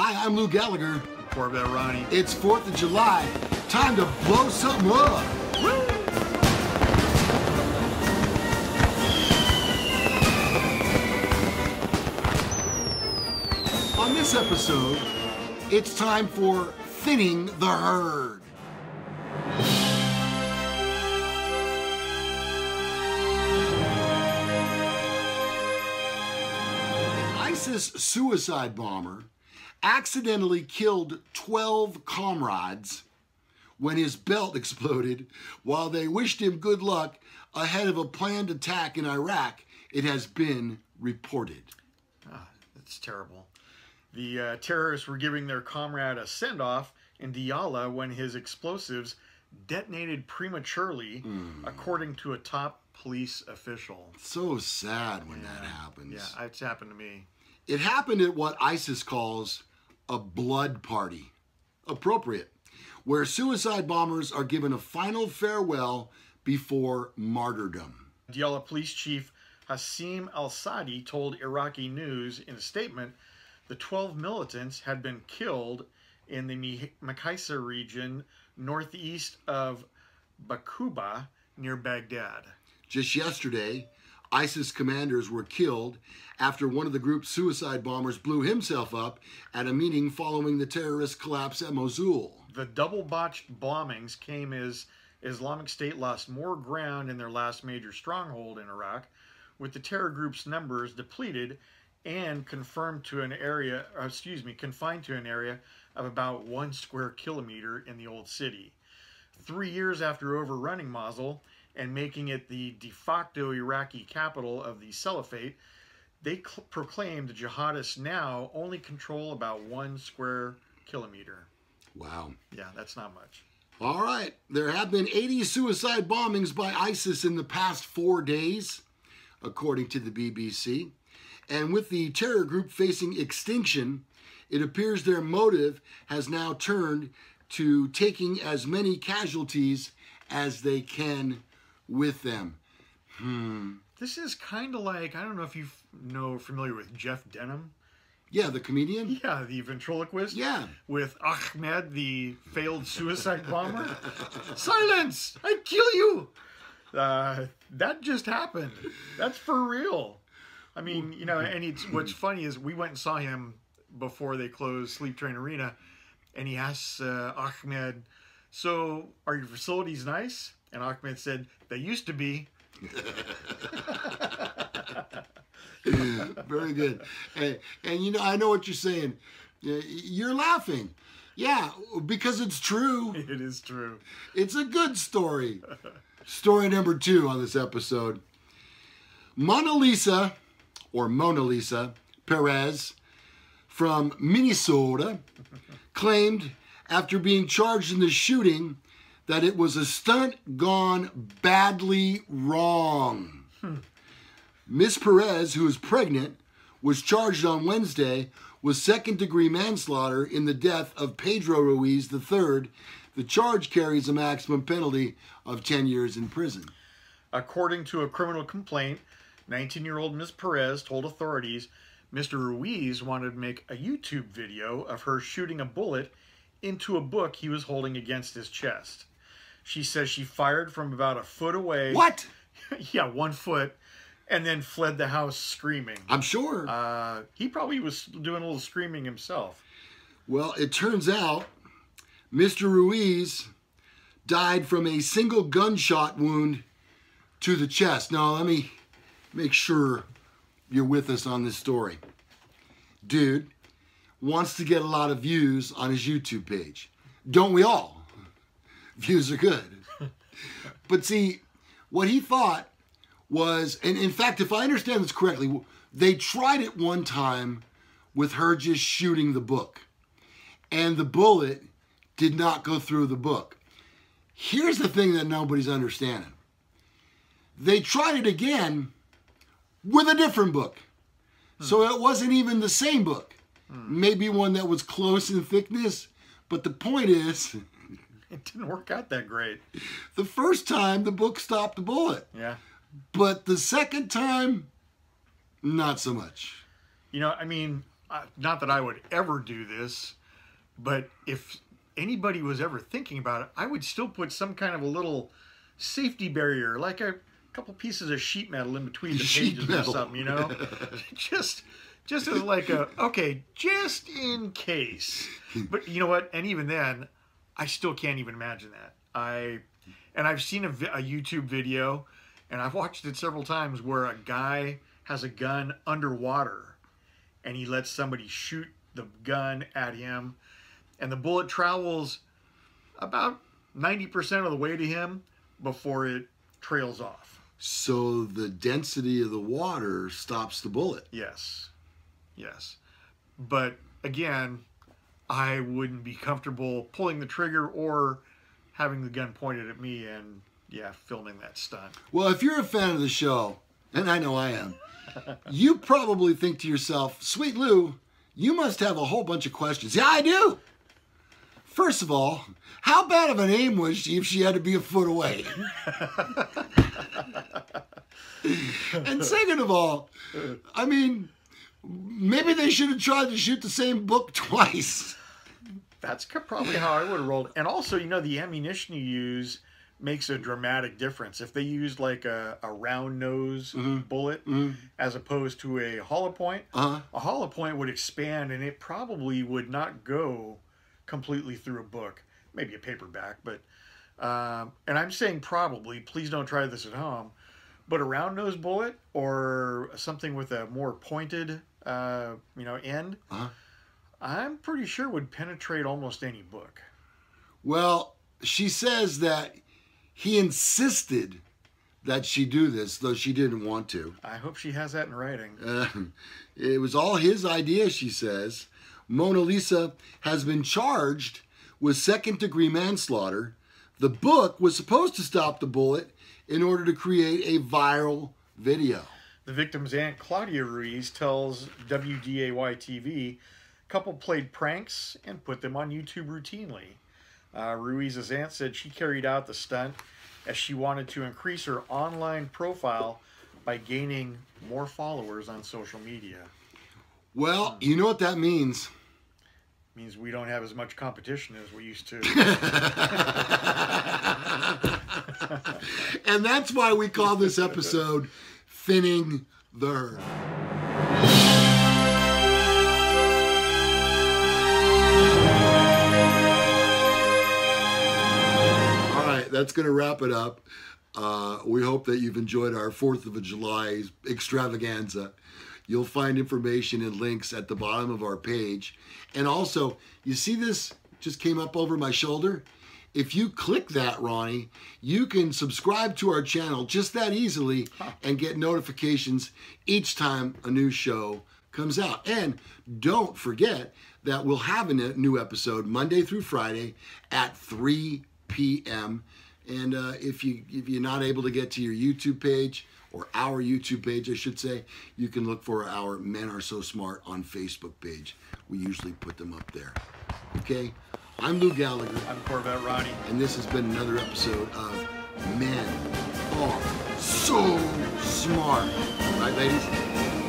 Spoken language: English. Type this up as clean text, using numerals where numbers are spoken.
Hi, I'm Lou Gallagher. Corvette Ronnie. It's 4th of July. Time to blow something up. Woo! On this episode, it's time for thinning the herd. An ISIS suicide bomber accidentally killed 12 comrades when his belt exploded while they wished him good luck ahead of a planned attack in Iraq, it has been reported. That's terrible. The terrorists were giving their comrade a send-off in Diyala when his explosives detonated prematurely, according to a top police official. So sad when that happens. Yeah, it's happened to me. It happened at what ISIS calls a blood party. Appropriate. Where suicide bombers are given a final farewell before martyrdom. Diyala Police Chief Hassim al-Sadi told Iraqi News in a statement the 12 militants had been killed in the Makaisa region northeast of Bakuba near Baghdad. Just yesterday, ISIS commanders were killed after one of the group's suicide bombers blew himself up at a meeting following the terrorist collapse at Mosul. The double-botched bombings came as Islamic State lost more ground in their last major stronghold in Iraq, with the terror group's numbers depleted and confined to an area of about 1 square kilometer in the old city. 3 years after overrunning Mosul and making it the de facto Iraqi capital of the Caliphate, they proclaimed the jihadists now only control about 1 square kilometer. Wow. Yeah, that's not much. All right. There have been 80 suicide bombings by ISIS in the past 4 days, according to the BBC. And with the terror group facing extinction, it appears their motive has now turned to taking as many casualties as they can with them. This is kind of like, I don't know if you're familiar with Jeff Denham. Yeah, the comedian? Yeah, the ventriloquist. Yeah. With Ahmed, the failed suicide bomber. Silence! I kill you! That just happened. That's for real. I mean, you know, and what's funny is we went and saw him before they closed Sleep Train Arena, and he asks Ahmed, so are your facilities nice? And Ahmed said, they used to be. Very good. And you know, I know what you're saying. You're laughing. Yeah, because it's true. It is true. It's a good story. Story number 2 on this episode. Mona Lisa Perez from Minnesota claimed after being charged in the shooting that it was a stunt gone badly wrong. Miss Perez, who is pregnant, was charged on Wednesday with second-degree manslaughter in the death of Pedro Ruiz III. The charge carries a maximum penalty of 10 years in prison. According to a criminal complaint, 19-year-old Miss Perez told authorities Mr. Ruiz wanted to make a YouTube video of her shooting a bullet into a book he was holding against his chest. She says she fired from about a foot away. What? Yeah, 1 foot. And then fled the house screaming. I'm sure. He probably was doing a little screaming himself. Well, it turns out Mr. Ruiz died from a single gunshot wound to the chest. Now, let me make sure you're with us on this story. Dude wants to get a lot of views on his YouTube page. Don't we all? Views are good. But see, what he thought was, and in fact, if I understand this correctly, they tried it one time with her just shooting the book, and the bullet did not go through the book. Here's the thing that nobody's understanding. They tried it again with a different book. So it wasn't even the same book. Maybe one that was close in thickness, but the point is, it didn't work out that great. The first time, the book stopped the bullet. Yeah. But the second time, not so much. You know, I mean, not that I would ever do this, but if anybody was ever thinking about it, I would still put some kind of a little safety barrier, like a couple pieces of sheet metal in between the pages or something, you know? just as like okay, just in case. But you know what? And even then, I still can't even imagine that. I've seen a YouTube video, and I've watched it several times, where a guy has a gun underwater, and he lets somebody shoot the gun at him, and the bullet travels about 90% of the way to him before it trails off. So the density of the water stops the bullet. Yes. Yes. But again, I wouldn't be comfortable pulling the trigger or having the gun pointed at me and, yeah, filming that stunt. Well, if you're a fan of the show, and I know I am, you probably think to yourself, Sweet Lou, you must have a whole bunch of questions. Yeah, I do. First of all, how bad of an aim was she if she had to be a foot away? And second of all, I mean, maybe they should have tried to shoot the same book twice. That's probably how I would have rolled. And also, you know, the ammunition you use makes a dramatic difference. If they used like a round nose bullet as opposed to a hollow point, a hollow point would expand, and it probably would not go completely through a book. Maybe a paperback, but and I'm saying probably, please don't try this at home, but a round nose bullet or something with a more pointed end, I'm pretty sure would penetrate almost any book. Well, she says that he insisted that she do this, though she didn't want to. I hope she has that in writing. It was all his idea, she says. Mona Lisa has been charged with second-degree manslaughter. The book was supposed to stop the bullet in order to create a viral video. The victim's aunt, Claudia Ruiz, tells WDAY-TV, couple played pranks and put them on YouTube routinely. Ruiz's aunt said she carried out the stunt as she wanted to increase her online profile by gaining more followers on social media. Well, you know what that means. It means we don't have as much competition as we used to. And that's why we call this episode Thinning the Herd. That's going to wrap it up. We hope that you've enjoyed our 4th of July extravaganza. You'll find information and links at the bottom of our page. And also, you see this just came up over my shoulder? If you click that, Ronnie, you can subscribe to our channel just that easily and get notifications each time a new show comes out. And don't forget that we'll have a new episode Monday through Friday at 3 p.m. And if you're not able to get to your YouTube page, or our YouTube page, I should say, you can look for our Men Are So Smart on Facebook page. We usually put them up there. Okay? I'm Lou Gallagher. I'm Corvette Ronnie. And this has been another episode of Men Are So Smart. Right, ladies?